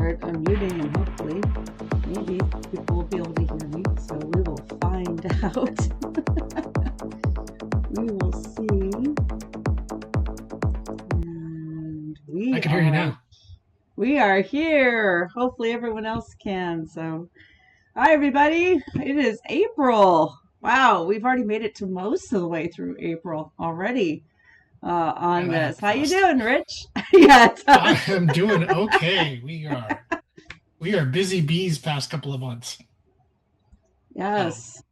start unmuting and hopefully maybe people will be able to hear me. So we will find out. We will see. And I can hear you now. we are here. Hopefully everyone else can. So hi everybody. It is April. Wow, we've already made it to most of the way through April already. Yeah, On that this. happened How you fast. doing, Rich? Yeah, I am doing okay. We are busy bees past couple of months. So yes.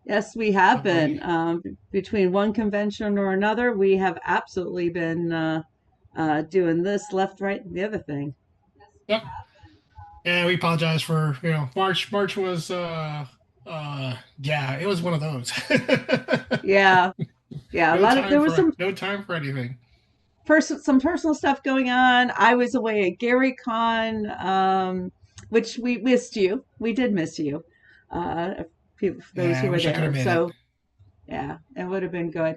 Yes, we have how about you? been. Between one convention or another, we have absolutely been doing this left, right, and the other thing. Yep. And we apologize for, March. March was yeah, it was one of those. Yeah, yeah. A lot of there was No time for anything. some personal stuff going on. I was away at GaryCon, which we missed you. We did miss you. People, those Yeah, I who were wish I could have there. made it. So yeah, it would have been good.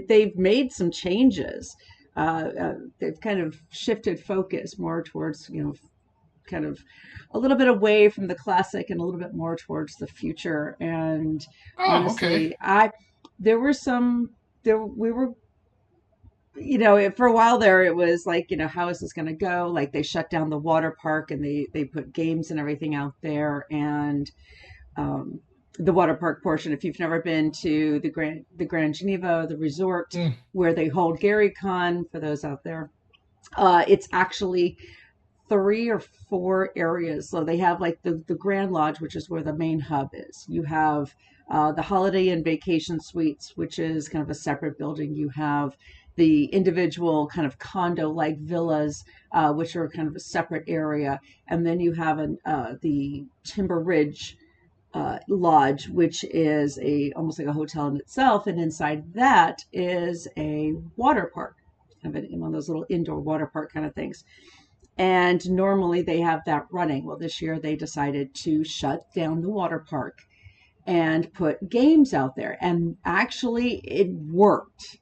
They've made some changes. They've kind of shifted focus more towards, kind of a little bit away from the classic and a little bit more towards the future. And Oh, okay. honestly, there were some, there, we were, for a while there, it was like, how is this going to go? Like they shut down the water park and they put games and everything out there. And um, the water park portion. If you've never been to the Grand Geneva, the resort Mm, where they hold GaryCon, for those out there, it's actually three or four areas. So they have like the Grand Lodge, which is where the main hub is. You have the Holiday and Vacation Suites, which is kind of a separate building. You have the individual kind of condo-like villas, which are kind of a separate area, and then you have the Timber Ridge lodge, which is a almost like a hotel in itself, and inside that is a water park, kind of one of those little indoor water park kind of things. And normally they have that running. Well, this year they decided to shut down the water park and put games out there, and actually it worked.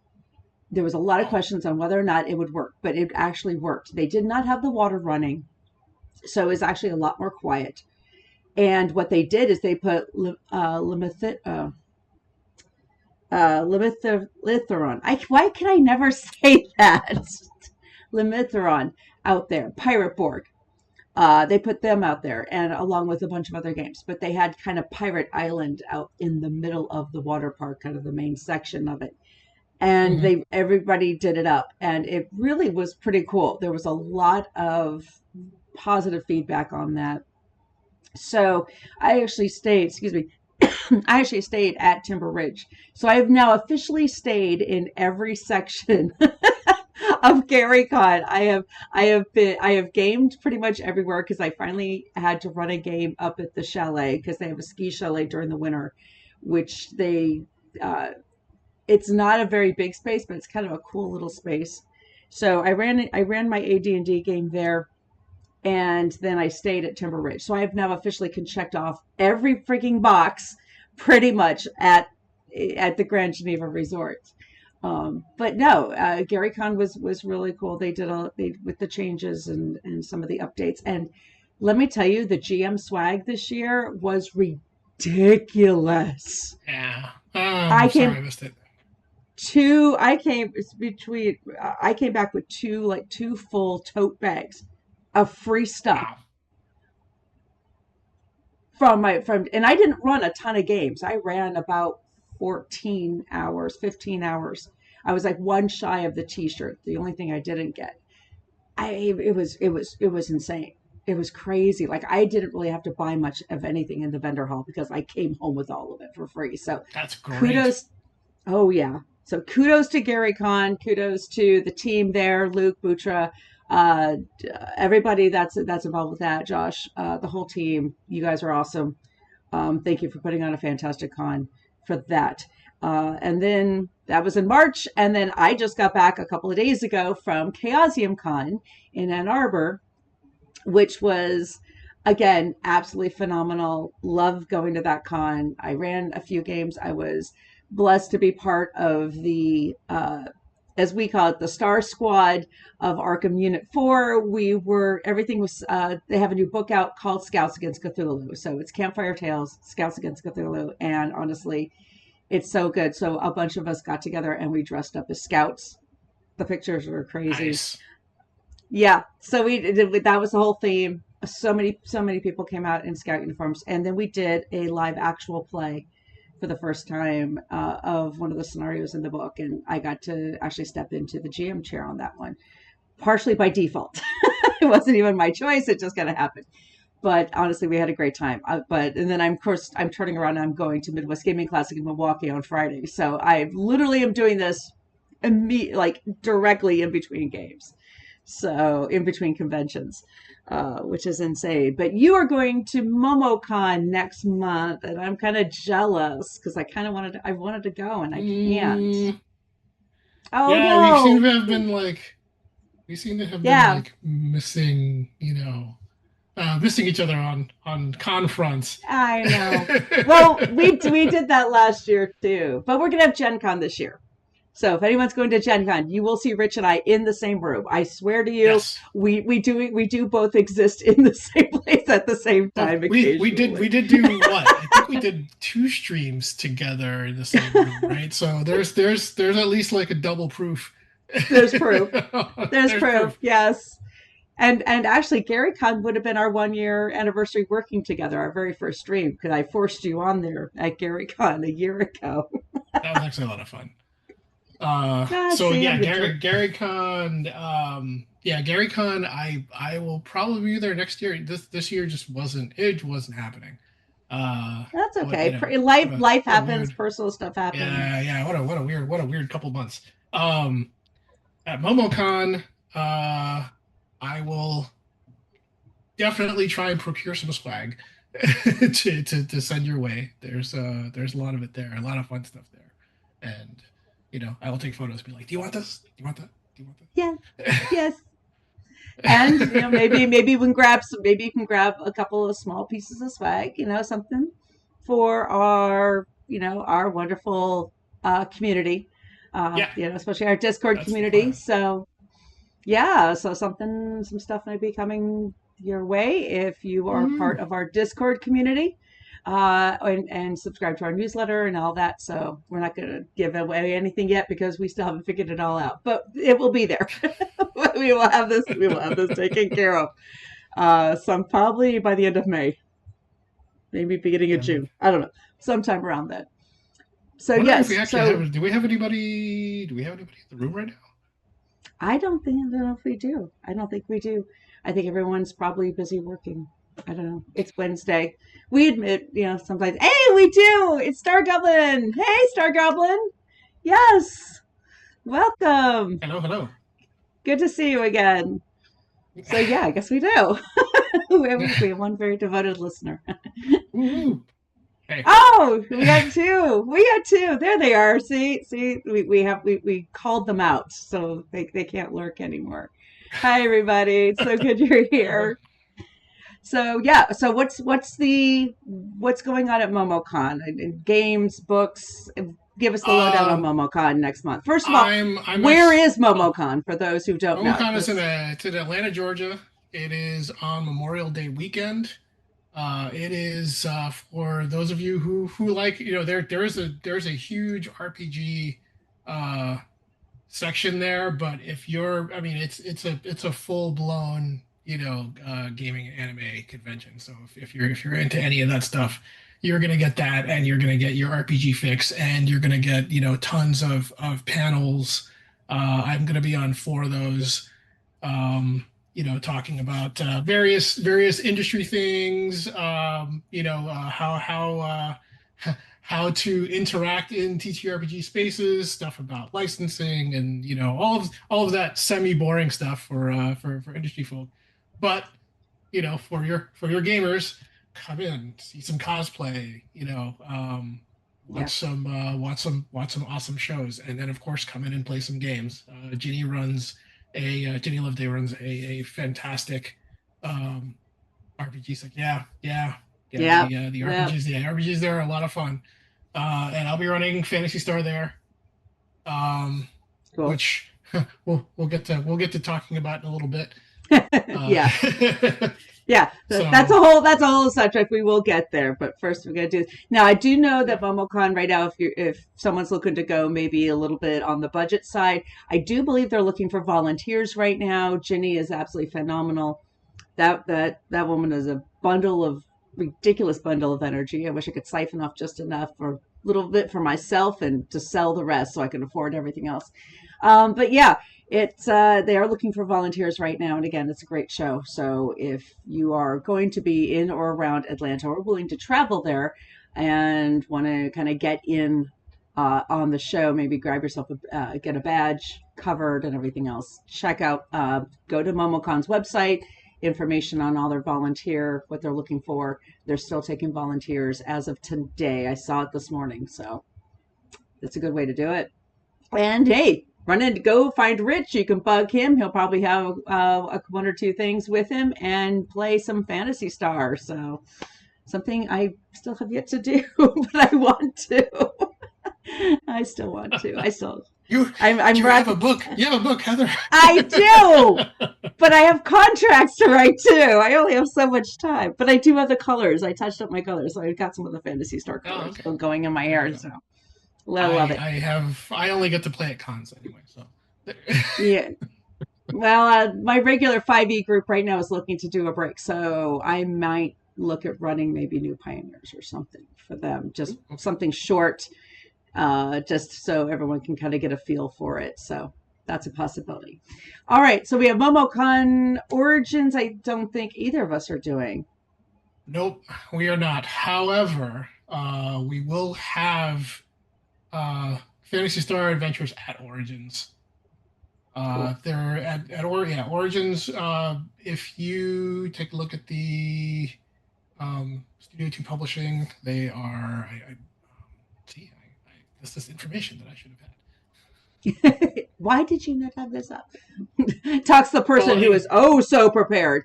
There was a lot of oh, questions on whether or not it would work, but it actually worked. They did not have the water running, so it was actually a lot more quiet. And what they did is they put Limiththeron. Why can I never say that? Limiththeron out there. Pirate Borg. They put them out there, and along with a bunch of other games. But they had kind of Pirate Island out in the middle of the water park, kind of the main section of it. And hmm everybody did it up, and it really was pretty cool. There was a lot of positive feedback on that. So I actually stayed, excuse me, I actually stayed at Timber Ridge. So I have now officially stayed in every section of GaryCon. I have gamed pretty much everywhere because I finally had to run a game up at the chalet because they have a ski chalet during the winter, which uh, it's not a very big space, but it's kind of a cool little space. So I ran my AD&D game there, and then I stayed at Timber Ridge. So I have now officially can checked off every freaking box pretty much at the Grand Geneva Resort. But no, GaryCon was really cool. They with the changes and some of the updates. And let me tell you, the GM swag this year was ridiculous. yeah. I I'm sorry I came missed it. I came between I came back with two full tote bags of free stuff Wow. from and I didn't run a ton of games. I ran about 14 hours, 15 hours. I was like one shy of the t-shirt. The only thing I didn't get. It was insane. It was crazy. Like I didn't really have to buy much of anything in the vendor hall because I came home with all of it for free. So That's great. kudos. Oh yeah. So kudos to Gary Kahn. Kudos to the team there, Luke Butra, uh, everybody that's involved with that. Josh, the whole team. You guys are awesome. Thank you for putting on a fantastic con for that. And then that was in March, and then I just got back a couple of days ago from Chaosium Con in Ann Arbor, which was again absolutely phenomenal. Love going to that con. I ran a few games. I was blessed to be part of the as we call it, the Star Squad of Arkham Unit 4. Everything was, they have a new book out called Scouts Against Cthulhu. So it's Campfire Tales, Scouts Against Cthulhu. And honestly, it's so good. So a bunch of us got together and we dressed up as scouts. The pictures were crazy. Nice. Yeah. So we did, that was the whole theme. So many people came out in scout uniforms. And then we did a live actual play for the first time of one of the scenarios in the book, and I got to actually step into the GM chair on that one, partially by default. It wasn't even my choice; it just kind of happened. But honestly, we had a great time. And then of course I'm turning around and I'm going to Midwest Gaming Classic in Milwaukee on Friday, so I literally am doing this like directly in between games, so in between conventions, which is insane. But you are going to MomoCon next month, and I'm kind of jealous because I wanted to go and I can't. Mm, Oh yeah, we seem no! to have been like we seem to have been Yeah, like missing, missing each other on con fronts. I know. Well, we did that last year too, but we're gonna have Gen Con this year. So if anyone's going to Gen Con, you will see Rich and I in the same room. I swear to you, Yes. we do both exist in the same place at the same Well, time we occasionally. did do what? I think we did two streams together in the same room, right? So there's at least like a double proof. There's proof. There's There's proof. proof. Yes. And actually, Gary Con would have been our 1 year anniversary working together, our very first stream, because I forced you on there at Gary Con a year ago. That was actually a lot of fun. Ah, So see, yeah, I'm the jerk. Gary Con, yeah, Gary Con, I will probably be there next year. This year just wasn't happening. Uh, That's what okay. Life what a happens, weird, personal stuff happens. yeah, what a weird couple months. Um, at MomoCon, I will definitely try and procure some swag to send your way. There's a lot of it there, a lot of fun stuff there, and I will take photos and be like, "Do you want this? Do you want that? Do you want Yeah. that?" Yes. And maybe we can grab some. Maybe you can grab a couple of small pieces of swag. Something for our wonderful community. Yeah, Especially our Discord that's the community. plan. So yeah, so some stuff might be coming your way if you are Woohoo! part of our Discord community, and subscribe to our newsletter and all that. So we're not going to give away anything yet because we still haven't figured it all out, but it will be there. We will have this taken care of. Some probably by the end of May, maybe beginning of Yeah, June. I don't know, sometime around then. So wondering if we yes, actually so have. Do we have anybody? Do we have anybody in the room right now? I don't know if we do. I don't think we do. I think everyone's probably busy working. I don't know. It's Wednesday. We admit, sometimes, hey, we do. It's Star Goblin. Hey, Star Goblin. Yes. Welcome. Hello, hello. Good to see you again. So, yeah, I guess we do. We have one very devoted listener. Woohoo! Hey, Oh, we got two. We got two. There they are. See, we called them out, so they can't lurk anymore. Hi, everybody. It's so good you're hello. here. So yeah, so what's going on at MomoCon? Games, books. Give us the lowdown on Um, MomoCon next month. First of all, I'm where next. is Oh, MomoCon for those who don't know? MomoCon is Let's. it's in Atlanta, Georgia. It is on Memorial Day weekend. It is for those of you who like, there's a huge RPG uh, section there, but if you're, I mean, it's a full blown, gaming anime convention. So if you're into any of that stuff, you're gonna get that, and you're gonna get your RPG fix, and you're gonna get tons of panels. I'm gonna be on four of those. Talking about various industry things, how to interact in TTRPG spaces, stuff about licensing, and all of that semi-boring stuff for industry folk. But for your gamers, come in, see some cosplay, Yeah, watch some awesome shows, and then of course come in and play some games. Ginny Loveday runs a fantastic um, RPG. Like, yeah. yeah, The yeah. RPGs there are a lot of fun. And I'll be running Phantasy Star there, um, Cool. which we'll get to talking about in a little bit. Uh, Yeah. Yeah, so that's a whole subject. We will get there, but first we're gonna do. Now, I do know that yeah, MomoCon right now, if someone's looking to go, maybe a little bit on the budget side, I do believe they're looking for volunteers right now. Ginny is absolutely phenomenal. That woman is a bundle of ridiculous bundle of energy. I wish I could siphon off just enough for a little bit for myself and to sell the rest so I can afford everything else. But yeah, it's they are looking for volunteers right now, and again, it's a great show. So if you are going to be in or around Atlanta or willing to travel there and want to kind of get in on the show, maybe grab yourself get a badge covered and everything else. Check out go to MomoCon's website. Information on all their volunteer, what they're looking for. They're still taking volunteers as of today. I saw it this morning, so it's a good way to do it. And hey, run in to go find Rich. You can bug him. He'll probably have one or two things with him and play some Phantasy Star. So something I still have yet to do, but I want to. I still want to. you I'm you have a wrapping. book. You have a book, Heather. I do, but I have contracts to write too. I only have so much time, but I do have the colors. I touched up my colors, so I got some of the Phantasy Star Oh, colors okay. going in my There you hair. go. So I love it. I only get to play at cons anyway, so Yeah. Well, my regular 5e group right now is looking to do a break, so I might look at running maybe New Pioneers or something for them. Just okay. something short, just so everyone can kind of get a feel for it. So that's a possibility. All right, so we have MomoCon Origins. I don't think either of us are doing. Nope, we are not. However, we will have Fantasy Star Adventures at Origins. Cool. They're yeah, Origins. If you take a look at the Studio 2 Publishing, they are. See, this is information that I should have had. Why did you not have this up? Talks the Well, person who is oh so prepared.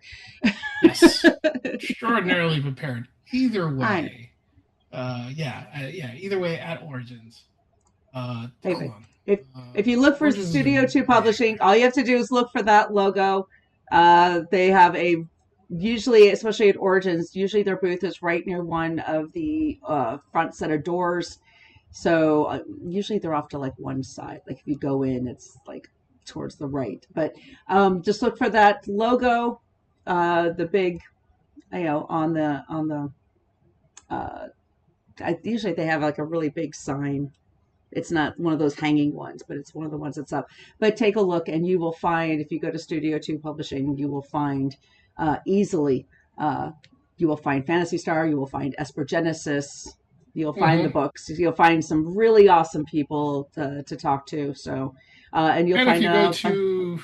yes, extraordinarily prepared. Either I way, yeah. Either way, at Origins. Hold Anyway, on. if if you look for Origins is Studio Two Publishing, where? all you have to do is look for that logo. They have a usually, especially at Origins, usually their booth is right near one of the front set of doors. So usually they're off to like one side. Like if you go in, it's like towards the right. But just look for that logo, the big, on the. Uh, usually they have like a really big sign. It's not one of those hanging ones, but it's one of the ones that's up. But take a look, and you will find if you go to Studio Two Publishing, you will find easily. Uh, you will find Phantasy Star. You will find Esper Genesis. You'll find the Hmm. books. You'll find some really awesome people to talk to. So, and you'll And if find you go to,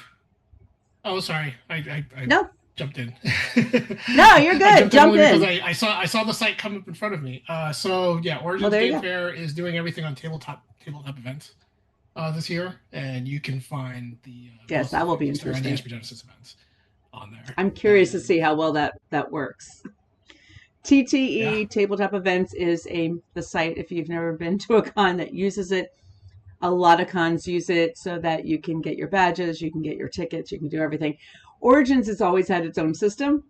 oh, sorry, I no, jumped in. no, you're I good. jumped in Jump only because in. I saw the site come up in front of me. So yeah, Well, Origins there you Game go. Fair is doing everything on tabletop events this year, and you can find the Yes, both the that will be Phantasy Star and the interesting. Esper Genesis events on there. I'm curious to And see how well that works. yeah, TTE Tabletop Events is the site if you've never been to a con that uses it. A lot of cons use it so that you can get your badges, you can get your tickets, you can do everything. Origins has always had its own system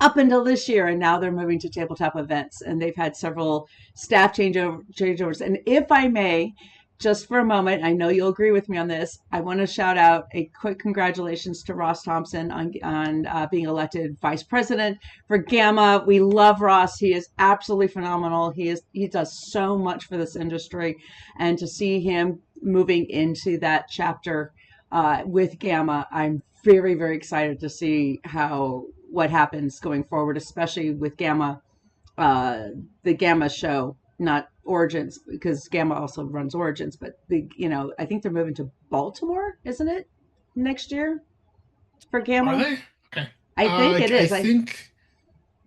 up until this year, and now they're moving to tabletop events, and they've had several staff changeovers. And if I may, just for a moment, I know you'll agree with me on this. I want to shout out a quick congratulations to Ross Thompson on being elected vice president for Gamma. We love Ross. He is absolutely phenomenal. He does so much for this industry, and to see him moving into that chapter with Gamma, I'm very, very excited to see how what happens going forward, especially with Gamma, uh, the Gamma show, not Origins, because Gamma also runs Origins. But I think they're moving to Baltimore, isn't it, next year for are Gamma? they okay? I think it I is. think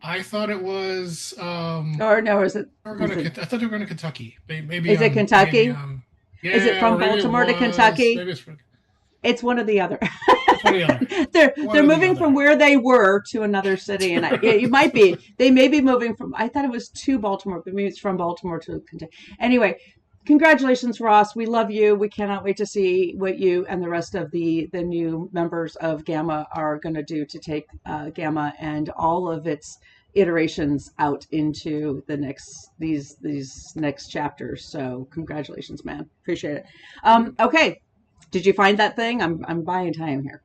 I thought it was. Or no, We're going is to. it I thought they were going to Kentucky. Maybe is it maybe Kentucky? Is it yeah, from or maybe it Baltimore to was. Kentucky? It's one or the other. It's one or the other. One They're or the moving from other. where they were to another city, and it might be they may be moving from. I thought it was to Baltimore, but maybe it's from Baltimore to Kentucky. Anyway, congratulations, Ross. We love you. We cannot wait to see what you and the rest of the new members of Gamma are going to do to take Gamma and all of its iterations out into the next these next chapters. So congratulations, man. Appreciate it. Okay, did you find that thing? I'm buying time here.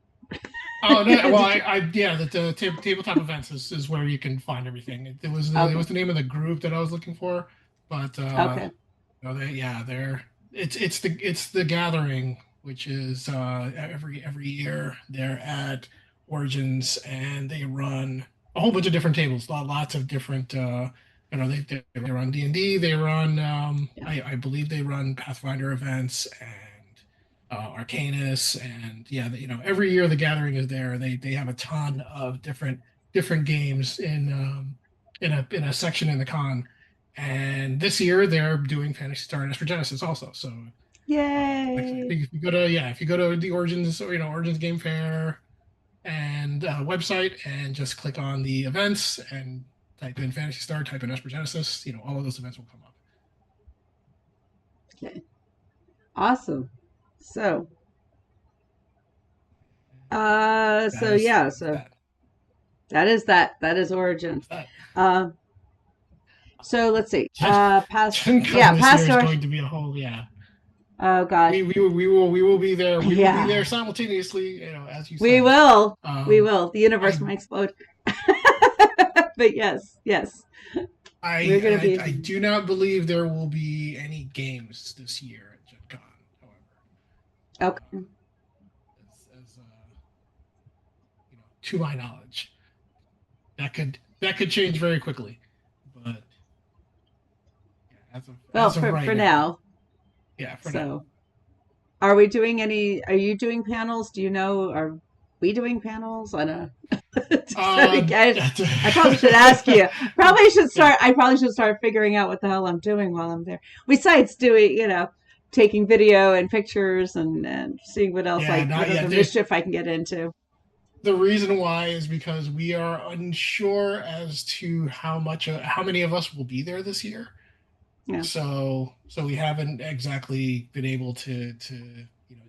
Oh no! Well, Did you? yeah, the tabletop events is where you can find everything. It Okay. was the name of the group that I was looking for, but Okay. no, they're it's the gathering, which is every year they're at Origins and they run a whole bunch of different tables, lots of different they run D&D, they run Yeah. I believe they run Pathfinder events and Arcanus, and yeah, every year the gathering is there. They have a ton of different games in a section in the con, and this year they're doing Phantasy Star and Esper Genesis also. So I Yay. think if you go to the Origins Origins Game Fair and website and just click on the events and type in Phantasy Star, type in Esper Genesis, all of those events will come up. Okay. Awesome. So, That so is yeah, that is so that. that is that. That is Origin. That's that. Uh, so let's see. Gen, Gen Con Yeah, this year past is or going to be a whole yeah. oh gosh, We will be there. We will be yeah, there simultaneously, as you we said. will, we Um, will. The universe I might explode, but yes, yes, we're gonna I be do not believe there will be any games this year at Gen Con, however, okay. as to my knowledge, that could change very quickly. But yeah, Well, as of right for now, now. yeah, for now. So, are we doing any? Are you doing panels? Do you know? Are we doing panels? I don't know. Uh, I probably should ask you. Probably should yeah, start. I probably should start figuring out what the hell I'm doing while I'm there. Besides doing, taking video and pictures and seeing what else, yeah, like not what yet. other mischief I can get into. The reason why is because we are unsure as to how many of us will be there this year. Yeah, So we haven't exactly been able to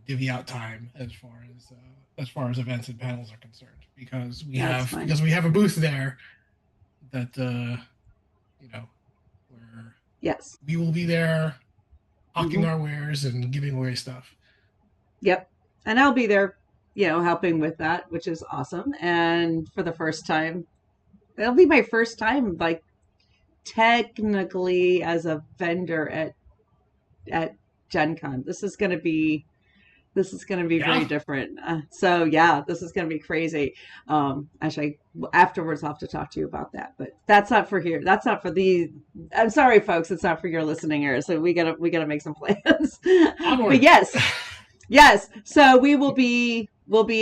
divvy out time as far as events and panels are concerned, that's fine. because we have a booth there that where Yes. we will be there hawking Hmm. our wares and giving away stuff. Yep. And I'll be there, helping with that, which is awesome. And for the first time, it'll be my first time, like technically as a vendor at Gen Con. This is going to be very Yeah, different. So yeah, this is going to be crazy. Actually, afterwards, I'll have to talk to you about that. But that's not for here. That's not for the. I'm sorry, folks. It's not for your listening ears. So we gotta make some plans. But onward. yes, yes. So we'll be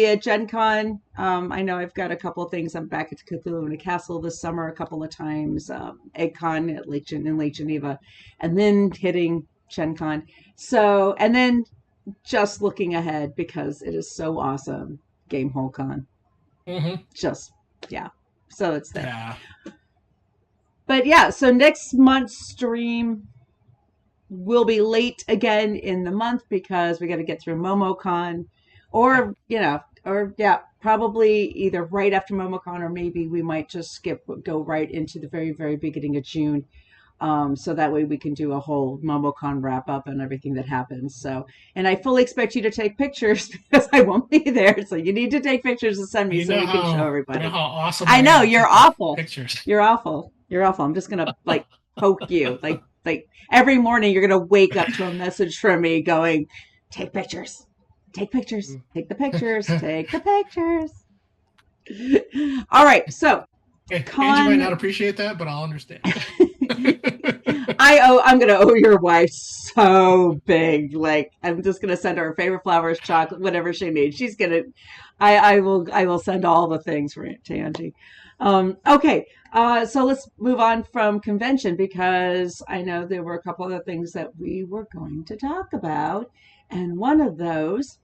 at Gen Con. I know I've got a couple of things. I'm back at Cthulhu in a Castle this summer a couple of times. EggCon at in Lake Geneva, and then hitting Gen Con. So and then just looking ahead because it is so awesome. Game Hole Con. Hmm. Just yeah. So it's there. Yeah. But yeah, so next month's stream will be late again in the month because we got to get through MomoCon Yeah. or, or yeah, probably either right after MomoCon or maybe we might just go right into the very, very beginning of June. So that way we can do a whole MomoCon wrap up and everything that happens. So, and I fully expect you to take pictures because I won't be there. So you need to take pictures and send me so we can show You know everybody. how awesome I I am know at you're taking awful. pictures. You're awful. You're awful. I'm just gonna like poke you. Like every morning you're gonna wake up to a message from me going, "Take pictures. Take pictures. Take the pictures. Take the pictures." All right. So Angie might not con. appreciate that, but I'll understand. I'm gonna owe your wife so big. Like I'm just gonna send her her favorite flowers, chocolate, whatever she needs. She's gonna I will send all the things for to Angie. Okay, so let's move on from convention because I know there were a couple other things that we were going to talk about, and one of those.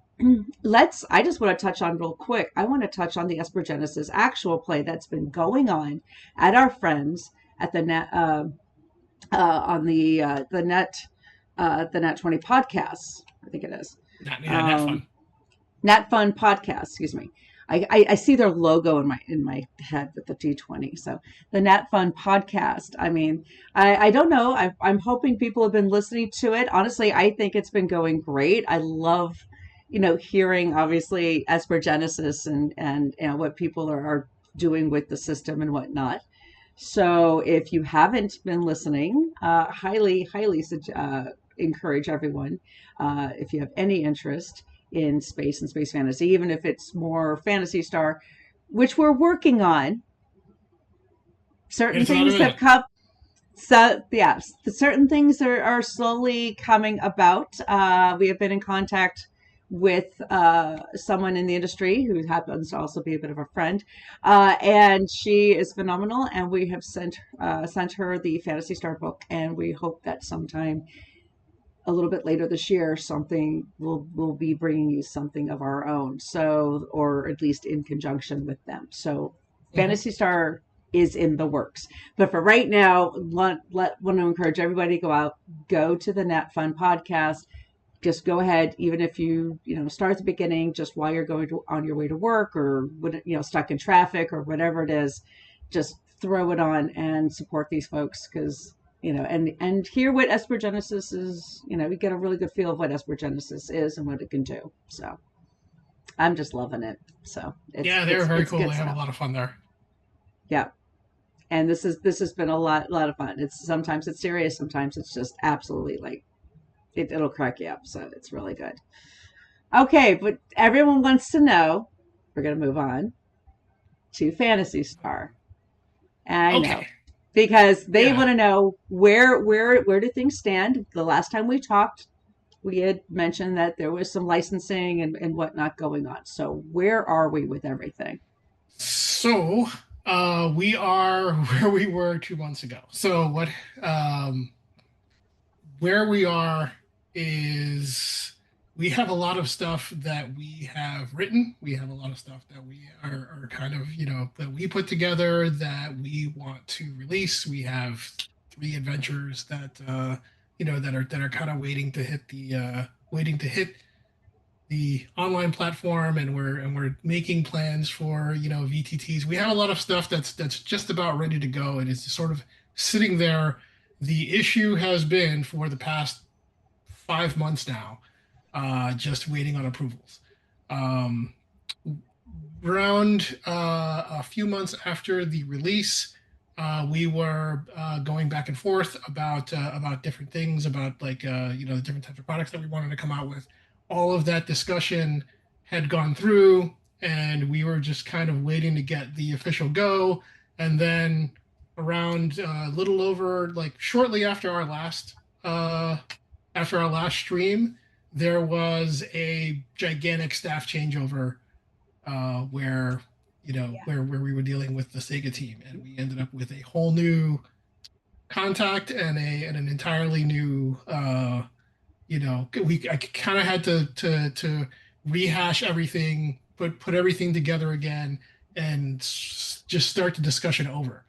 I just want to touch on real quick. I want to touch on the Esper Genesis actual play that's been going on at our friends at the net on the net. the Nat 20 podcasts. I think it is. Yeah, Nat Um, Fun. Nat Fun podcast. Excuse me. I see their logo in my head with the D20. So the Nat Fun podcast. I mean, I don't know. I'm hoping people have been listening to it. Honestly, I think it's been going great. I love, hearing obviously Esper Genesis and what people are doing with the system and whatnot. So if you haven't been listening, highly encourage everyone, if you have any interest in space and space fantasy, even if it's more Fantasy Star, which we're working on. Certain It's not things have a come. So yes, certain things are slowly coming about. We have been in contact with someone in the industry who happens to also be a bit of a friend, and she is phenomenal. And we have sent her the Fantasy Star book, and we hope that sometime a little bit later this year, something will be bringing you something of our own. So, or at least in conjunction with them. So, Mhm. Fantasy Star is in the works. But for right now, want to encourage everybody to go to the Nat Fun podcast. Just go ahead, even if start at the beginning, just while you're on your way to work, or stuck in traffic or whatever it is, just throw it on and support these folks, because and hear what Esper Genesis is. You get a really good feel of what Esper Genesis is and what it can do. So I'm just loving it. So it's Yeah, they're it's very it's cool. good They have a stuff. lot of fun there. Yeah. And this has been a lot of fun. It's sometimes it's serious, sometimes it's just absolutely like it'll crack you up. So it's really good. Okay, but everyone wants to know. We're gonna move on to Fantasy Star. I know, Okay. because they Yeah. want to know where do things stand. The last time we talked, we had mentioned that there was some licensing and whatnot going on. So where are we with everything? So we are where we were 2 months ago. So um, where we are is we have a lot of stuff that we have written. We have a lot of stuff that we are kind of, that we put together that we want to release. We have three adventures that, that are kind of waiting to hit the online platform, and we're making plans for VTTs. We have a lot of stuff that's just about ready to go, and it's sort of sitting there. The issue has been for the past 5 months now, just waiting on approvals. Um, Around a few months after the release, we were going back and forth about different things, about like the different types of products that we wanted to come out with. All of that discussion had gone through, and we were just kind of waiting to get the official go. And then around a little over, like shortly uh, after our last stream, there was a gigantic staff changeover, where where we were dealing with the Sega team, and we ended up with a whole new contact and an entirely new, we I kind of had to rehash everything, put everything together again, and just start the discussion over.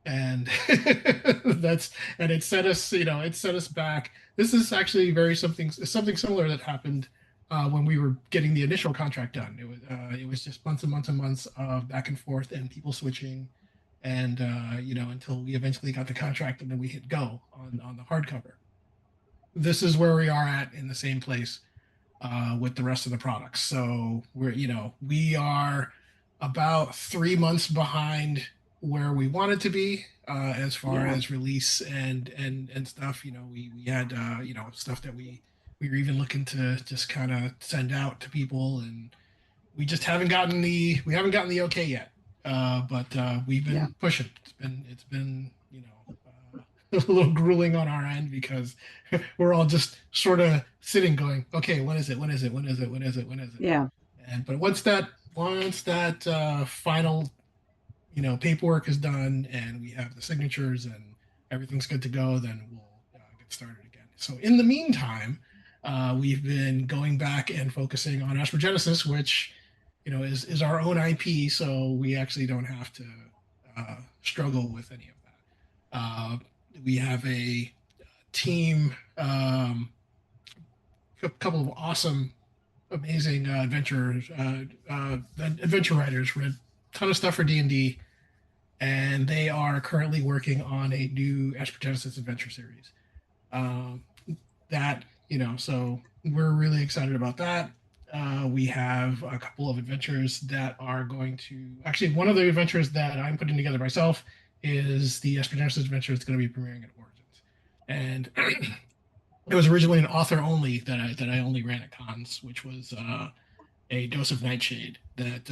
And that's and it set us back. This is actually very something similar that happened when we were getting the initial contract done. It was just months and months and months of back and forth and people switching, and until we eventually got the contract, and then we hit go on the hardcover. This is where we are at, in the same place with the rest of the products. So we are about 3 months behind where we wanted to be, as far Yeah. as release and stuff. We had stuff that we were even looking to just kind of send out to people, and we haven't gotten the okay yet. But we've Yeah. been pushing. It's been a little grueling on our end, because we're all just sort of sitting going, okay, when is it? When is it? When is it? When is it? When is it? Yeah. And but once that final paperwork is done, and we have the signatures and everything's good to go, then we'll get started again. So in the meantime, we've been going back and focusing on Esper Genesis, which is our own IP, so we actually don't have to struggle with any of that. We have a team, a couple of awesome, amazing adventure writers. Read a ton of stuff for D&D, and they are currently working on a new Esper Genesis adventure series. Um, that so we're really excited about that. We have a couple of adventures that are going to actually one of the adventures that I'm putting together myself is the Esper Genesis adventure that's going to be premiering at Origins, and it was originally an author only that I only ran at cons, which was a Dose of Nightshade that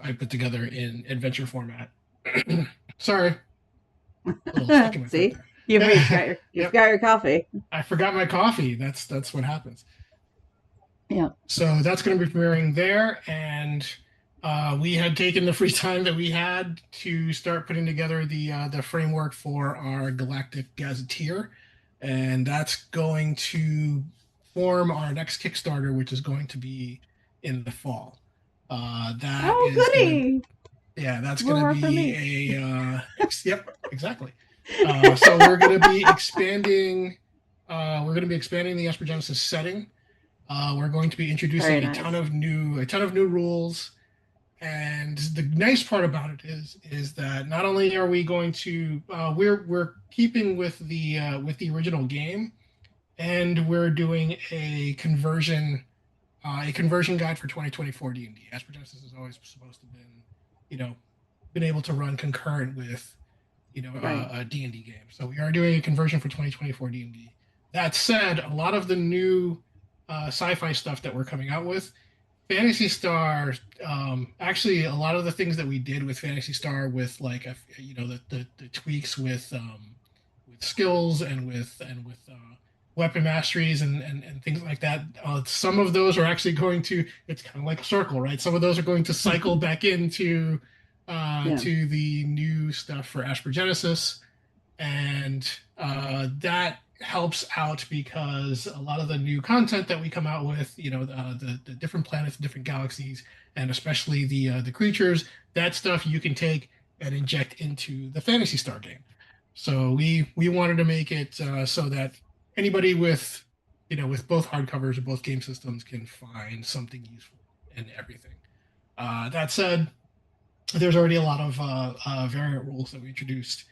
I put together in adventure format. Sorry, a little stuck in my throat See, you've got there. your you've Yep, got your coffee. I forgot my coffee. That's what happens. Yeah. So that's going to be premiering there, and we had taken the free time that we had to start putting together the framework for our Galactic Gazetteer, and that's going to form our next Kickstarter, which is going to be in the fall. That Oh, is going to goody. Yeah, that's going More to work for me. be yep, exactly. So we're going to be expanding. We're going to be expanding the Esper Genesis setting. We're going to be Very introducing nice. a ton of new rules. And the nice part about it is that not only are we going to we're keeping with the original game, and we're doing a conversion guide for 2024 D&D. Esper Genesis is always supposed to have been, you know, been able to run concurrent with Right. a D&D game. So we are doing a conversion for 2024 D&D. That said, a lot of the new sci-fi stuff that we're coming out with, Phantasy Star, actually a lot of the things that we did with Phantasy Star with like the tweaks with skills and with weapon masteries and things like that. Some of those are actually going to, it's kind of like a circle, right? Some of those are going to cycle back into Yeah. to the new stuff for Esper Genesis, and that helps out because a lot of the new content that we come out with, the different planets, different galaxies, and especially the creatures, that stuff you can take and inject into the Phantasy Star game. So we wanted to make it so that anybody with with both hardcovers or both game systems can find something useful in everything. That said, there's already a lot of variant rules that we introduced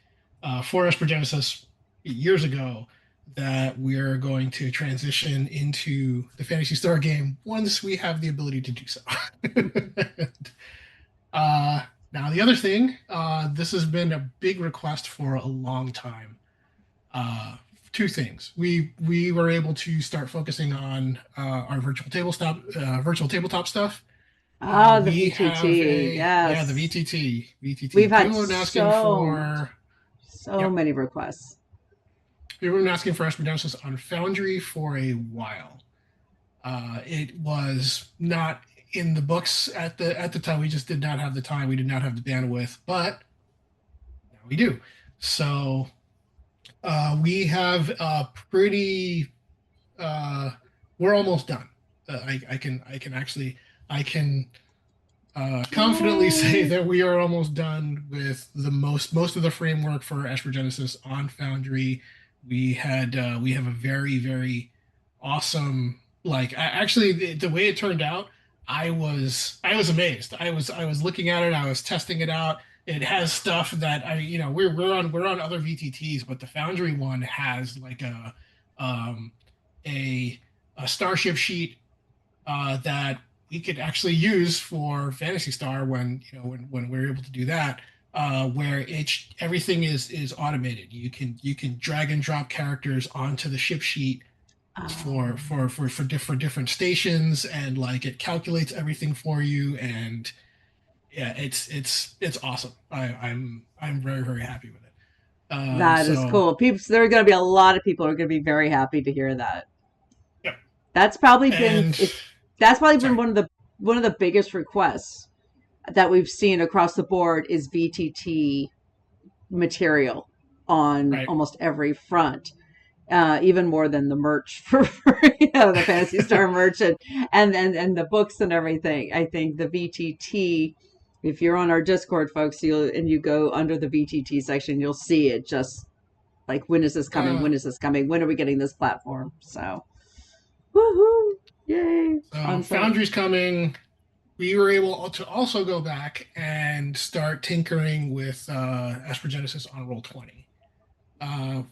for Esper Genesis years ago that we're going to transition into the Phantasy Star game once we have the ability to do so. uh, Now, the other thing, this has been a big request for a long time. Uh, Two things. We were able to start focusing on our virtual tabletop stuff. Ah, the We have VTT. the Yes. VTT. We've had People have been asking for, so yep, many requests. people have been asking for Esper Genesis on Foundry for a while. It was not in the books at the time. We just did not have the time. We did not have the bandwidth, but now we do. So we have a pretty. Uh, we're almost done. I can confidently say Yay. that we are almost done with the most of the framework for Esper Genesis on Foundry. We have a very awesome actually the way it turned out. I was amazed. I was looking at it. I was testing it out. It has stuff that we're on other VTTs, but the Foundry one has like um, a a starship sheet that we could actually use for Phantasy Star when when we're able to do that, where everything is automated. You can drag and drop characters onto the ship sheet for different stations, and like it calculates everything for you, and yeah, it's awesome. I'm very happy with it. That is So cool. People, there are going to be a lot of people who are going to be very happy to hear that. yeah, That's probably been and if that's probably been sorry. one of the biggest requests that we've seen across the board is VTT material on Right. almost every front. Even more than the merch for the Fantasy Star merch and the books and everything. I think the VTT, if you're on our Discord, folks, you go under the VTT section, you'll see it just Like, when is this coming? Uh, When is this coming? When are we getting this platform? So, woohoo! Yay! so On site. Foundry's coming. We were able to also go back and start tinkering with Esper Genesis on Roll20. Uh,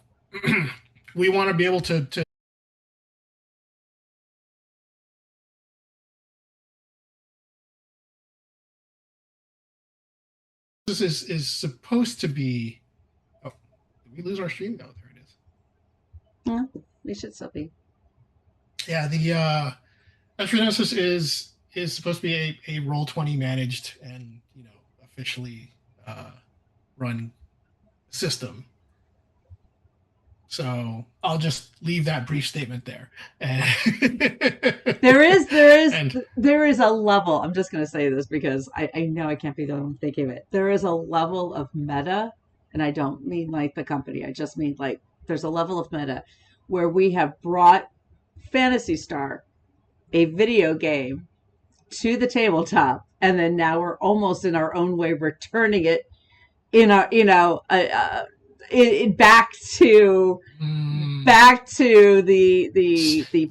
we want to be able to. This is supposed to be. Oh, did we lose our stream? No, there it is. Yeah, we should still be. Yeah, the Esper Genesis is supposed to be a Roll20 managed and officially run system. So I'll just leave that brief statement there. There is, there is, And there is a level. I'm just going to say this because I know I can't be the one thinking of it. There is a level of meta, and I don't mean like the company. I just mean like there's a level of meta where we have brought Phantasy Star, a video game, to the tabletop, and then now we're almost in our own way returning it in a back to the we'll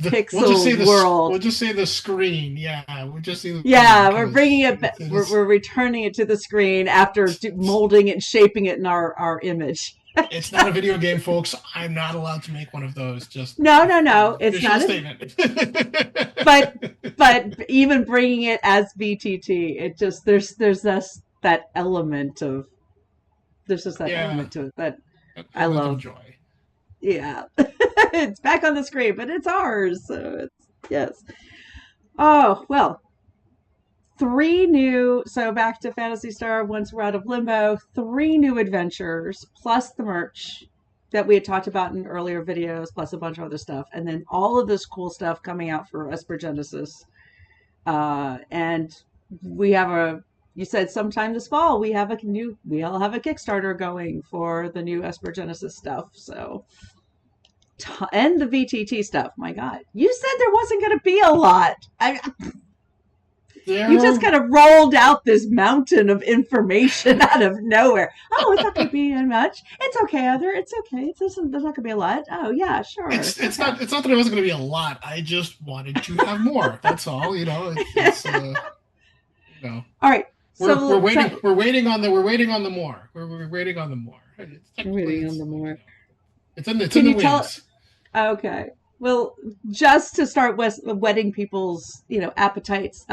just say pixel this. world. We'll just say the screen. Yeah, we'll just say the screen Yeah, we're because bringing it back. We're returning it to the screen after molding it and shaping it in our image. it's not a video game, folks. I'm not allowed to make one of those. Just No, it's official not. Statement. But even bringing it as VTT, it just there's this that element of there's just that Yeah, element to it that an I element of love. joy. Yeah, it's back on the screen, but it's ours. So it's yes. Oh well, three new. So back to Phantasy Star. Once we're out of limbo, three new adventures plus the merch that we had talked about in earlier videos, plus a bunch of other stuff, and then all of this cool stuff coming out for Esper Genesis. And we have a. You said sometime this fall we have a new. We all have a Kickstarter going for the new Esper Genesis stuff. So and the VTT stuff. My God, you said there wasn't going to be a lot. You just There, kind of rolled out this mountain of information out of nowhere. Oh, it's not going to be much. It's okay, Heather. It's okay. There's not going to be a lot. Oh, yeah, sure. it's Okay. not that it wasn't going to be a lot. I just wanted to have more. That's all. It's All right. we're So, waiting we're waiting on the more. We're waiting on the more. It's technically waiting on the like more. it's in Can the you tell? wings. Okay. Well, just to start whetting people's appetites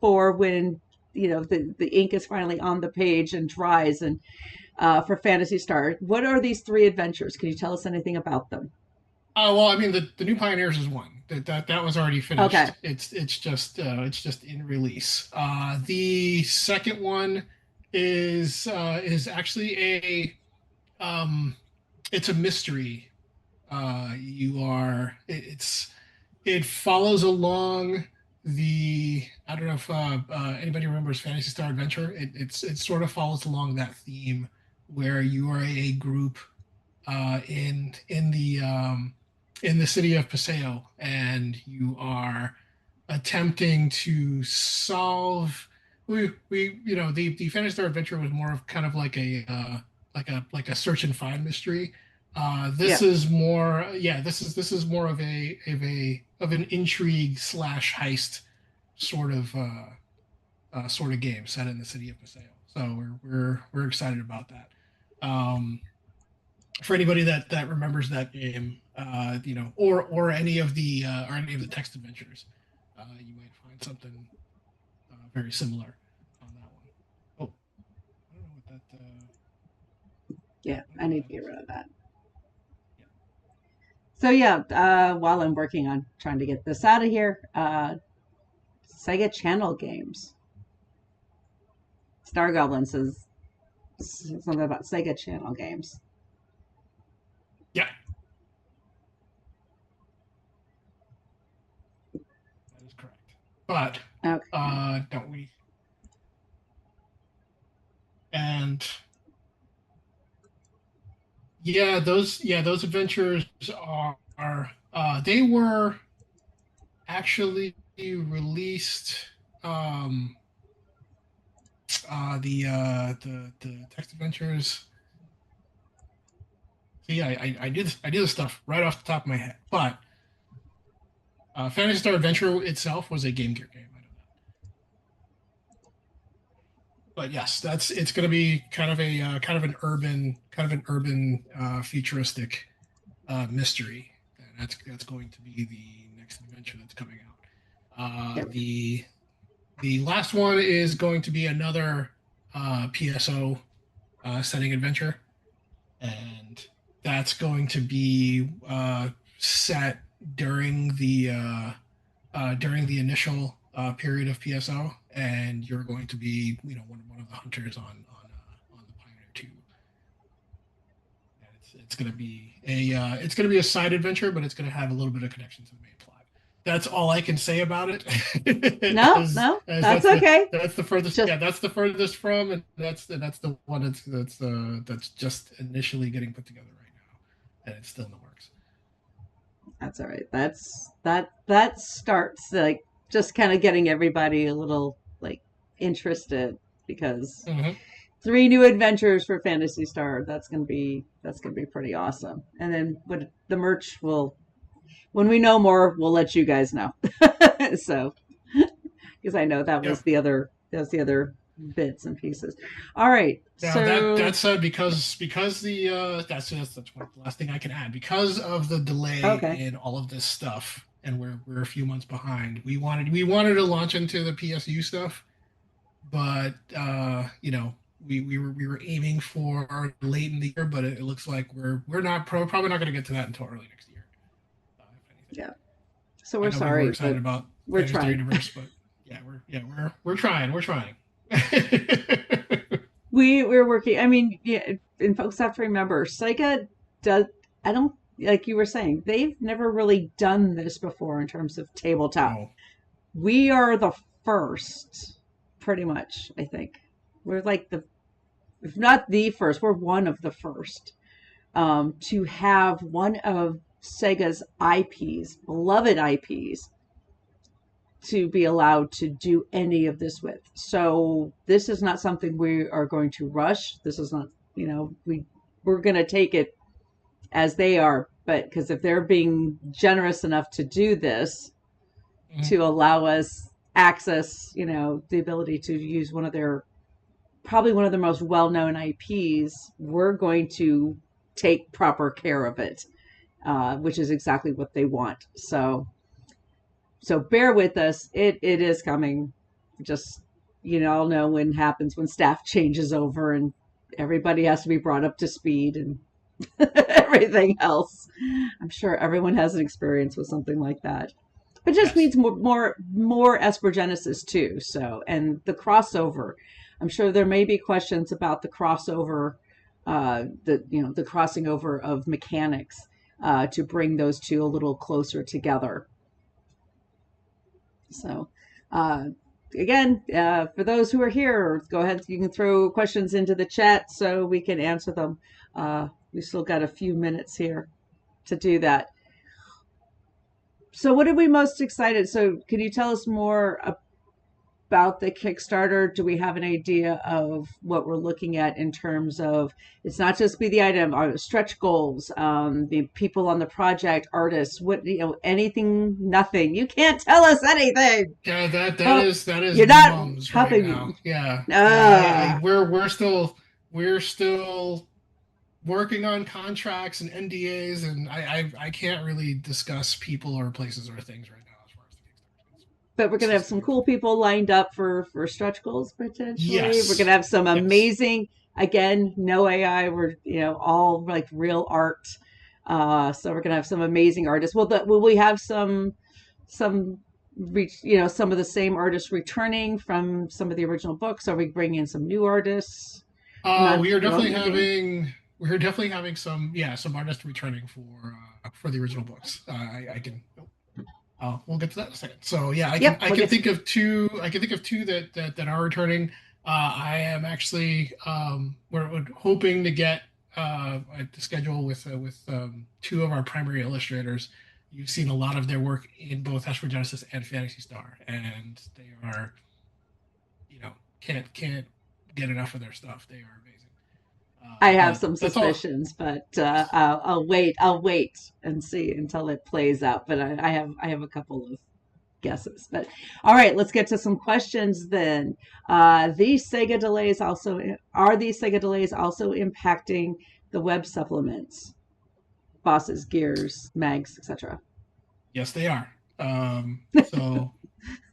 for when the ink is finally on the page and dries and for Fantasy Star. What are these three adventures? Can you tell us anything about them? Well, I mean the new Pioneers is one. That was already Okay. finished. It's just in release. The second one is actually um it's a mystery. You are it follows along the I don't know if anybody remembers Fantasy Star Adventure. It sort of follows along that theme where you are a group uh, in in the um, in the city of Paseo, and you are attempting to solve. We the Fantasy Star Adventure was more of kind of like a search and find mystery. This Yeah. is more this is more of an intrigue slash heist sort of sort of game set in the city of Paseo. So we're excited about that. For anybody that remembers that game, or any of the text adventures, you might find something very similar on that one. Oh, I don't know what that. Yeah. I don't I know what need to that get is. rid of that. Yeah. So yeah, while I'm working on trying to get this out of here, Sega Channel games. Star Goblin says something about Sega Channel games. Yeah, that is correct. But Okay. don't we? And those adventures are they were actually released. Um, the text adventures. Yeah, I did the stuff right off the top of my head. But Phantasy Star Adventure itself was a Game Gear game. I know that. But yes, that's it's going to be kind of a kind of an urban futuristic mystery. And that's going to be the next adventure that's coming out. Yep. The last one is going to be another PSO setting adventure, and that's going to be set during the initial period of PSO, and you're going to be one of the hunters on the Pioneer 2. And it's going to be it's going to be a side adventure, but it's going to have a little bit of connection to the main plot. That's all I can say about it. No, no, As that's okay. that's the furthest, Just yeah, that's the furthest from, and that's the one that's just initially getting put together right now, and it's still in the works. that's all right. That starts like just kind of getting everybody a little like interested because Hmm. three new adventures for Fantasy Star. That's gonna be pretty awesome. And then when the merch will when we know more, we'll let you guys know. So because I know Yep. that was the other bits and pieces. All right. Now So that said, because the that's one, the last thing I can add. Because of the delay okay. in all of this stuff, and we're a few months behind. We wanted to launch into the PSU stuff, but we were aiming for late in the year, but it looks like we're not probably not going to get to that until early next year, if anything. Yeah. So I we're know we were sorry, excited but about we're Fantasy Star trying. Universe, but we're trying, we're trying. We're working. I mean, yeah, and folks have to remember, Sega does. I don't like you were saying they've never really done this before in terms of tabletop. No. We are the first, pretty much. I think we're like the, if not the first, we're one of the first to have one of Sega's IPs, beloved IPs, to be allowed to do any of this with. So this is not something we are going to rush. This is not, we're going to take it as they are, but because if they're being generous enough to do this, Mhm. to allow us access, the ability to use probably one of their most well-known IPs, we're going to take proper care of it, which is exactly what they want. So bear with us. It is coming. Just all know when happens when staff changes over and everybody has to be brought up to speed and everything else. I'm sure everyone has an experience with something like that. It just Yes. needs more Esper Genesis too. So and the crossover. I'm sure there may be questions about the crossover, the crossing over of mechanics to bring those two a little closer together. So, uh, again, for those who are here, go ahead. You can throw questions into the chat so we can answer them. We still got a few minutes here to do that. So, what are we most excited? So, can you tell us more about the Kickstarter? Do we have an idea of what we're looking at in terms of it's not just be the item, stretch goals, the people on the project, artists, what anything, nothing. You can't tell us anything. Yeah, Oh, that is you're not mums right helping now. me. Yeah, yeah. Ah, We're still working on contracts and NDAs, and I can't really discuss people or places or things right now as far as the Kickstarter is concerned. but we're It's gonna have just some gonna cool be people lined up for stretch goals potentially. We're gonna yes, have some yes. amazing, again, no AI. We're all like real art. So we're gonna have some amazing artists. Will we have some some of the same artists returning from some of the original books? Are we bringing in some new artists from Uh, we are definitely non-development game? having we're definitely having some artists returning for the original books. I can we'll get to that in a second. So yeah, Yep, I we'll can get to. think of two. I can think of two that are returning. I am actually we're hoping to get the schedule with two of our primary illustrators. You've seen a lot of their work in both Esper Genesis and Phantasy Star, and they are, you know, can't get enough of their stuff. They are amazing. I have But some that's all. suspicions, but I'll wait. I'll wait and see until it plays out. But I have a couple of guesses. But all right, let's get to some questions then. These Sega delays also are these Sega delays also impacting the web supplements, bosses, gears, mags, etc. Yes, they are. So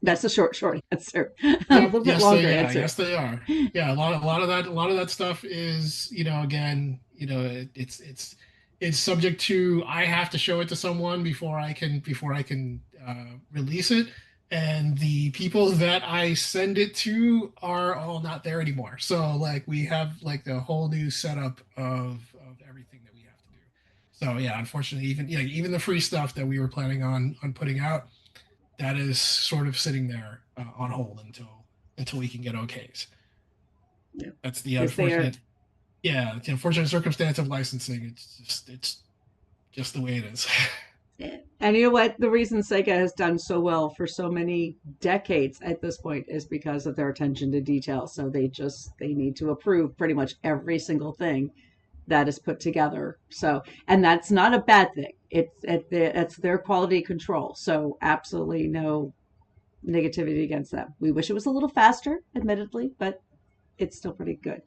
That's a short answer. A yep, little bit longer answer. yes they are. Yeah, a lot of that stuff is, again, it's subject to, I have to show it to someone before I can release it, and the people that I send it to are all not there anymore. So like we have like the whole new setup of everything that we have to do. So yeah, unfortunately, even the free stuff that we were planning on putting out, that is sort of sitting there on hold until we can get okays. Yeah, That's the because they are. unfortunate, yeah, the unfortunate circumstance of licensing. It's just the way it is. And you know what? The reason Sega has done so well for so many decades at this point is because of their attention to detail. So they need to approve pretty much every single thing that is put together. So, and that's not a bad thing. It's their quality control. So, absolutely no negativity against them. We wish it was a little faster, admittedly, but it's still pretty good.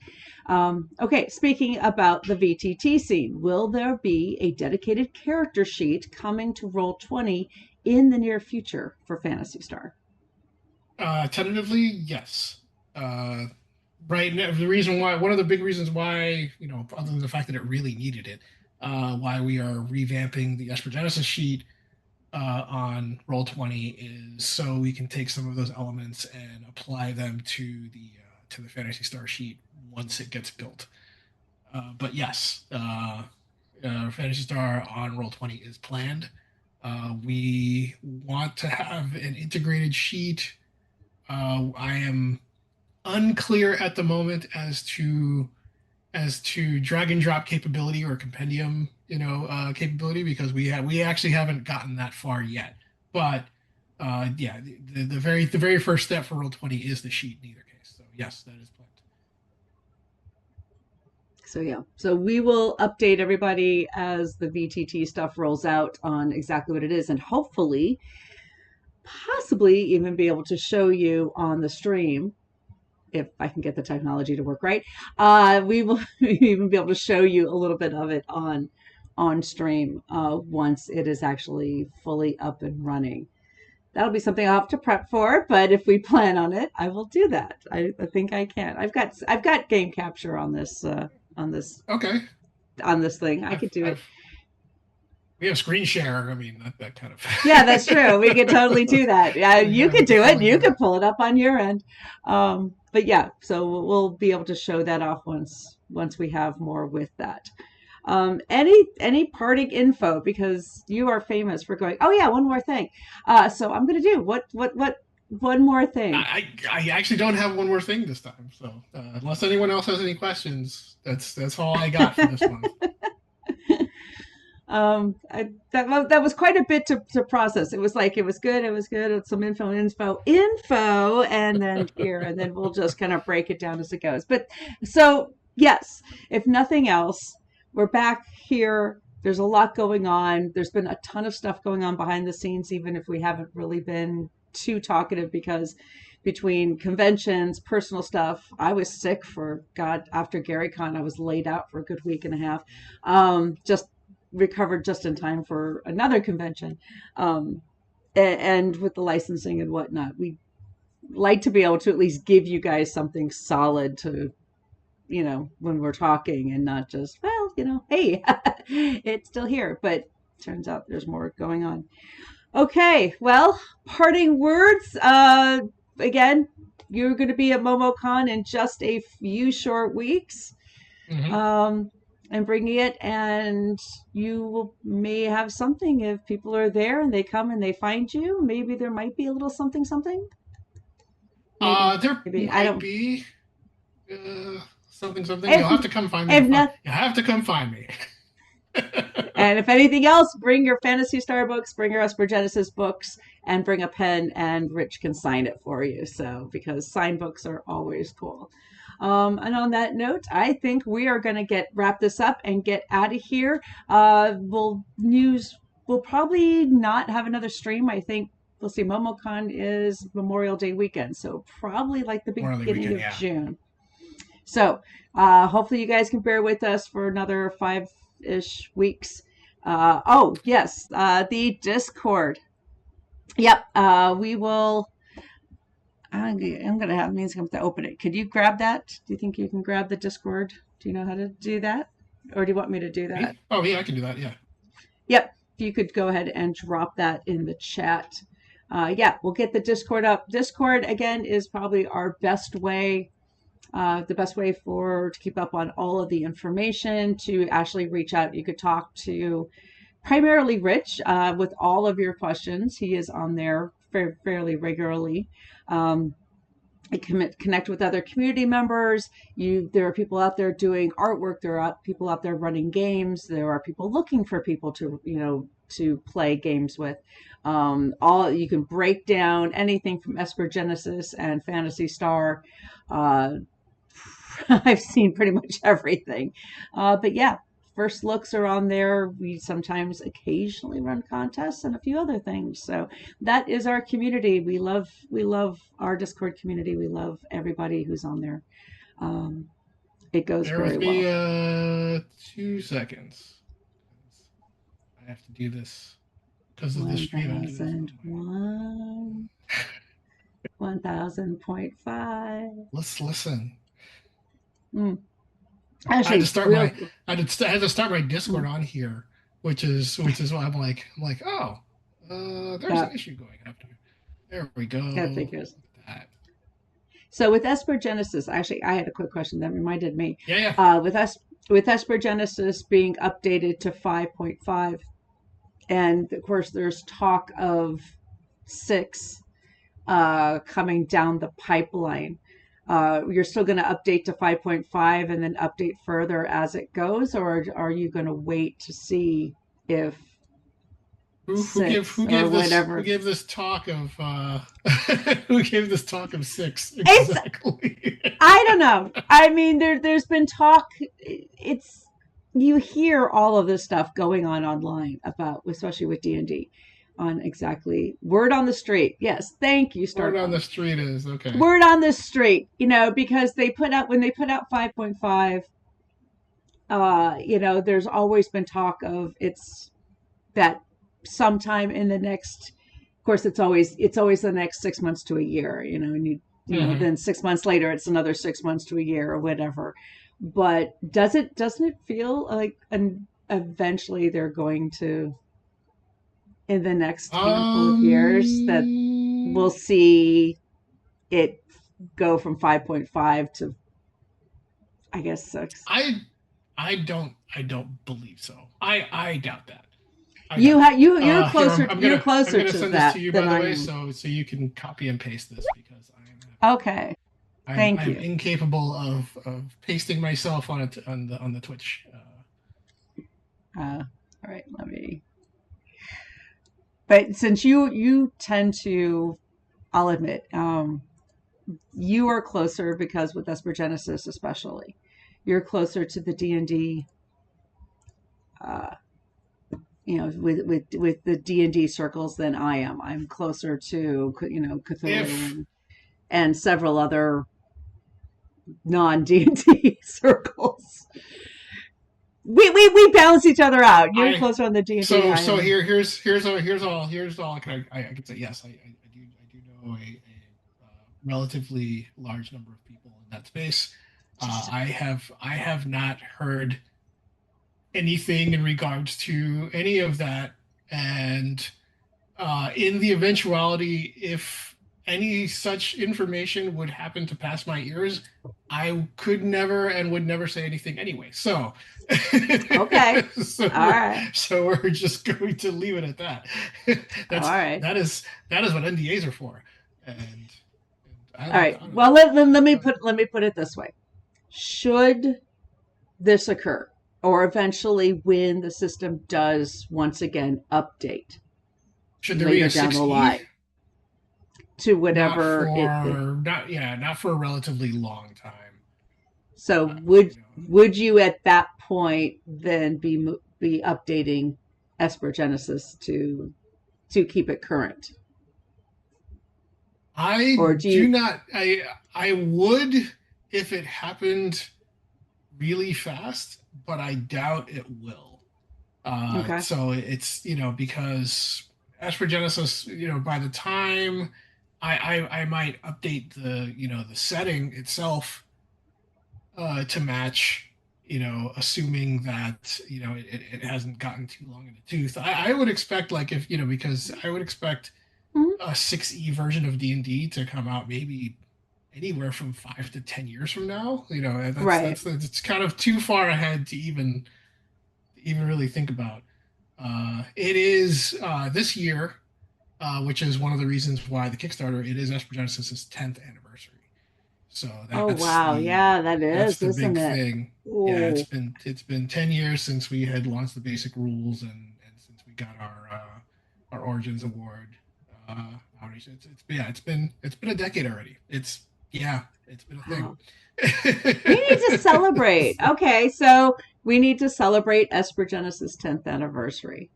Okay, speaking about the VTT scene, will there be a dedicated character sheet coming to Roll20 in the near future for Phantasy Star? Tentatively, yes. Right now, the reason why, one of the big reasons why, other than the fact that it really needed it, why we are revamping the Esper Genesis sheet on Roll20 is so we can take some of those elements and apply them to the Fantasy Star sheet once it gets built. But yes, Fantasy Star on Roll20 is planned. We want to have an integrated sheet. I am unclear at the moment as to drag and drop capability or compendium, capability, because we actually haven't gotten that far yet. But yeah, the very first step for Roll20 is the sheet in either case. So yes, that is planned. So yeah, so we will update everybody as the VTT stuff rolls out on exactly what it is, and hopefully, possibly even be able to show you on the stream if I can get the technology to work right. We will even be able to show you a little bit of it on stream once it is actually fully up and running. That'll be something I'll have to prep for, but if we plan on it, I will do that. I think I can. I've got game capture on this Okay, on this thing. I could do it. I've we have screen share. I mean, that kind of. Yeah, that's true. We could totally do that. Yeah, you Yeah, we could could do it. totally You do could that. pull it up on your end. But yeah, so we'll be able to show that off once we have more with that. Any parting info, because you are famous for going, oh yeah, one more thing. So I'm gonna do what one more thing. I actually don't have one more thing this time. So unless anyone else has any questions, that's all I got for this month. That was quite a bit to process. It was like it was good, it was good. It's some info, and then here, and then we'll just kind of break it down as it goes. But so yes, if nothing else, we're back here. There's a lot going on. There's been a ton of stuff going on behind the scenes, even if we haven't really been too talkative because between conventions, personal stuff, I was sick for God after GaryCon. I was laid out for a good week and a half. Just recovered just in time for another convention. And with the licensing and whatnot, we like to be able to at least give you guys something solid to, when we're talking and not just, well, hey, it's still here. But turns out there's more going on. Okay, well, parting words. Again, you're going to be at MomoCon in just a few short weeks. Hmm. Um, and bringing it, and you may have something if people are there and they come and they find you. Maybe there might be a little something, something. There Maybe I might don't. be something, something. You'll If have to come find me to if find. not, You'll have to come find me. and if anything else, bring your Phantasy Star books, bring your Esper Genesis books, and bring a pen, and Rich can sign it for you. So because signed books are always cool. And on that note, I think we are going to wrap this up and get out of here. We'll probably not have another stream. I think we'll see. MomoCon is Memorial Day weekend, so probably like the More early beginning weekend, of yeah. June. So hopefully you guys can bear with us for another 5-ish weeks. Oh yes, the Discord. Yep, we will. I'm gonna have means I'm to open it. Could you grab that? Do you think you can grab the Discord? Do you know how to do that, or do you want me to do that? Me? Oh, yeah, I can do that. Yeah. Yep. If you could go ahead and drop that in the chat. Yeah, we'll get the Discord up. Discord again is probably our best way, the best way to keep up on all of the information. To actually reach out, you could talk to primarily Rich with all of your questions. He is on there fairly regularly. Um, Connect with other community members. There are people out there doing artwork. There are people out there running games. There are people looking for people to play games with. All you can break down anything from Esper Genesis and Phantasy Star. Uh, I've seen pretty much everything. But yeah, first looks are on there. We sometimes occasionally run contests and a few other things. So that is our community. We love our Discord community. We love everybody who's on there. Um, it goes Bear very with me well. 2 seconds. I have to do this because of this stream. I have to do this on my. 1001, 1000.5. Let's listen. Mm. I had to Actually, start real. my I had to start my Discord on here, which is why I'm like, oh, there's Yeah, an issue going up there. There we go. that figures. Look at that. So with Esper Genesis, actually, I had a quick question that reminded me. Yeah, yeah. With Esper Genesis being updated to 5.5, and of course, there's talk of 6 coming down the pipeline. You're still going to update to 5.5 and then update further as it goes, or are you going to wait to see if Who gave who 6 or gave this who whatever? gave this talk of who gave this talk of 6 It's exactly? I don't know. I mean, there's been talk. It's You hear all of this stuff going on online about, especially with D&D, on exactly word on the street. Yes, thank you, Word on the Starcom. street is okay. Word on the street, because when they put out 5.5, there's always been talk of it's that sometime in the next. Of course, it's always the next 6 months to a year, and Hmm. then 6 months later it's another 6 months to a year or whatever. But doesn't it feel like eventually they're going to, in the next handful of years, that we'll Um, see it go from 5.5 to, I guess, 6? I I don't believe so. I doubt that. I You doubt ha- that. you you're Here closer I'm you're gonna I'm closer gonna to send this to that you than by the I way, am. so you can copy and paste this because Okay, I'm thank I'm you. incapable of pasting myself on the Twitch. All right, let me. But since you tend to, I'll admit, you are closer because with Esper Genesis especially, you're closer to the D&D, uh, with the D&D circles than I am. I'm closer to, Cthulhu If and several other non D&D circles. We balance each other out. You're I closer on the D&D. so I so am. here's all I can say. Yes, I do know a relatively large number of people in that space. I have not heard anything in regards to any of that, and in the eventuality if any such information would happen to pass my ears, I could never and would never say anything anyway. So, Okay. so All we're right. so we're just going to leave it at that. All That's right. that is what NDAs are for, and I All like to right. honor Well, them. let me Go ahead. put it this way. Should this occur, or eventually when the system does once again update Should there be later a down the 6E? line to Not whatever it for not yeah, not for a relatively long time. So You know, would you at that point then be updating Esper Genesis to keep it current, or I do do you? not. I would if it happened really fast, but I doubt it will. Okay. So it's, because Esper Genesis, by the time I might update the setting itself to match, assuming that, it hasn't gotten too long in the tooth. I would expect, like, if, because I would expect Mhm. a 6E version of D&D to come out maybe anywhere from 5 to 10 years from now. Right. It's kind of too far ahead to even really think about. It is this year, which is one of the reasons why the Kickstarter, it is Esper Genesis' 10th anniversary. So Oh wow, yeah, that that's is, the isn't big it? thing. Yeah, Oh, it's been 10 years since we had launched the basic rules, and since we got our Origins Award outreach. Yeah, it's been a decade already. It's been a thing. wow. We need to celebrate. Okay, so we need to celebrate Esper Genesis 10th anniversary.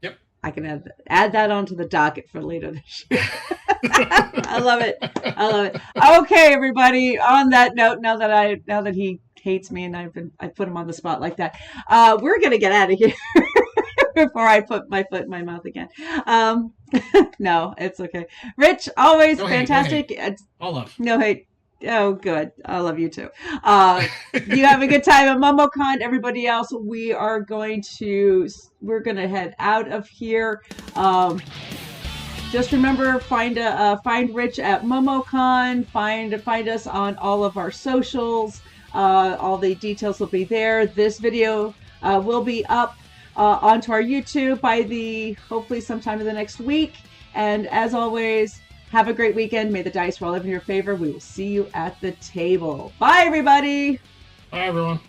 Yep. I can add that onto the docket for later this year. I love it. I love it. Okay, everybody. On that note, now that he hates me and I put him on the spot like that, we're gonna get out of here before I put my foot in my mouth again. Um, no, it's okay. Rich, always No hate, no fantastic. hate. All love. No hate. Oh, good. I love you too. You have a good time at MomoCon. Everybody else, we're gonna head out of here. Just remember, find Rich at MomoCon. Find us on all of our socials. All the details will be there. This video will be up onto our YouTube by hopefully sometime in the next week. And as always, have a great weekend. May the dice roll in your favor. We will see you at the table. Bye, everybody. Bye, everyone.